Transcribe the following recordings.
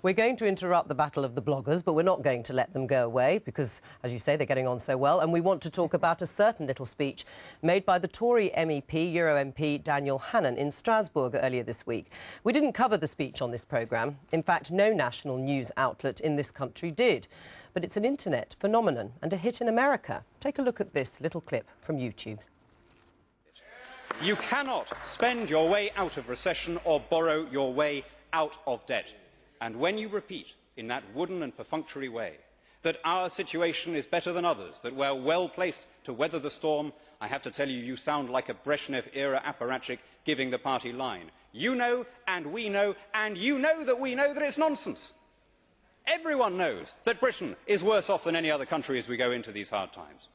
We're going to interrupt the battle of the bloggers, but we're not going to let them go away because, as you say, they're getting on so well. And we want to talk about a certain little speech made by the Tory MEP, Euro MP Daniel Hannan in Strasbourg earlier this week. We didn't cover the speech on this programme. In fact, no national news outlet in this country did. But it's an internet phenomenon and a hit in America. Take a look at this little clip from YouTube. You cannot spend your way out of recession or borrow your way out of debt. And when you repeat in that wooden and perfunctory way that our situation is better than others, that we're well placed to weather the storm, I have to tell you, you sound like a Brezhnev-era apparatchik giving the party line. You know, and we know, and you know that we know that it's nonsense. Everyone knows that Britain is worse off than any other country as we go into these hard times.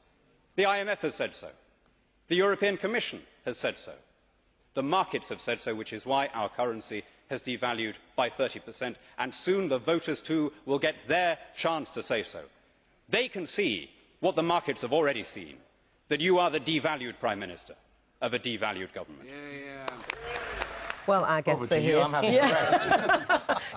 The IMF has said so. The European Commission has said so. The markets have said so, which is why our currency has devalued by 30%, and soon the voters too will get their chance to say so. They can see what the markets have already seen, that you are the devalued Prime Minister of a devalued government. Well, I guess so here. I'm having a rest.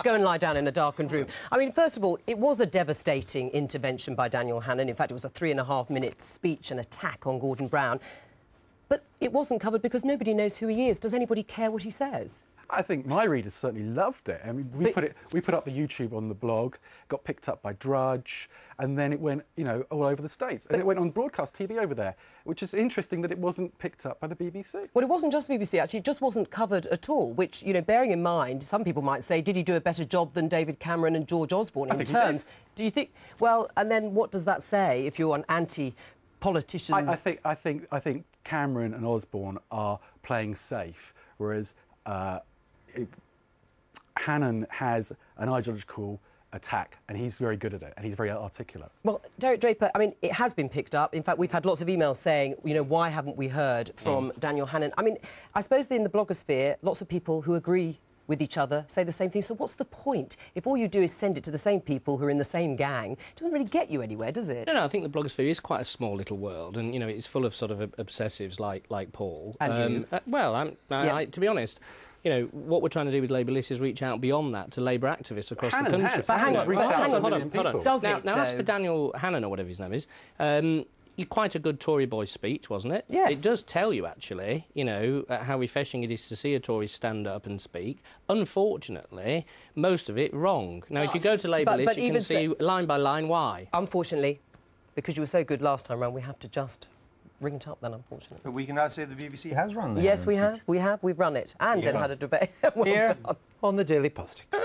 Go and lie down in a darkened room. I mean, first of all, it was a devastating intervention by Daniel Hannan. In fact, it was a 3.5-minute speech and attack on Gordon Brown. But it wasn't covered because nobody knows who he is. Does anybody care what he says? I think my readers certainly loved it. I mean, we put up the YouTube on the blog, got picked up by Drudge, and then it went, you know, all over the States. And it went on broadcast TV over there, which is interesting that it wasn't picked up by the BBC. Well, it wasn't just the BBC, actually. It just wasn't covered at all, which, you know, bearing in mind, some people might say, did he do a better job than David Cameron and George Osborne in terms? Do you think? Well, and then what does that say if you're an anti-politician? I think Cameron and Osborne are playing safe, whereas Hannan has an ideological attack, and he's very good at it, and he's very articulate. Well, Draper, I mean, it has been picked up. In fact, we've had lots of emails saying, you know, why haven't we heard from Daniel Hannan? I mean, I suppose in the blogosphere, lots of people who agree with each other say the same thing. So what's the point? If all you do is send it to the same people who are in the same gang, it doesn't really get you anywhere, does it? No, I think the blogosphere is quite a small little world, and, you know, it's full of sort of obsessives like Paul. And you. To be honest, you know, what we're trying to do with Labour List is reach out beyond that to Labour activists across the country. Hang on. Does it, now, as for Daniel Hannan, or whatever his name is, quite a good Tory boy speech, wasn't it? Yes. It does tell you, actually, you know, how refreshing it is to see a Tory stand up and speak. Unfortunately, most of it wrong. Now, if you go to Labour List, you can see line by line why. Unfortunately, because you were so good last time round, we have to just ring it up then, unfortunately. But we can now say the BBC has run the Yes, we have. We've run it and then had a debate. Well Here done. on the Daily Politics.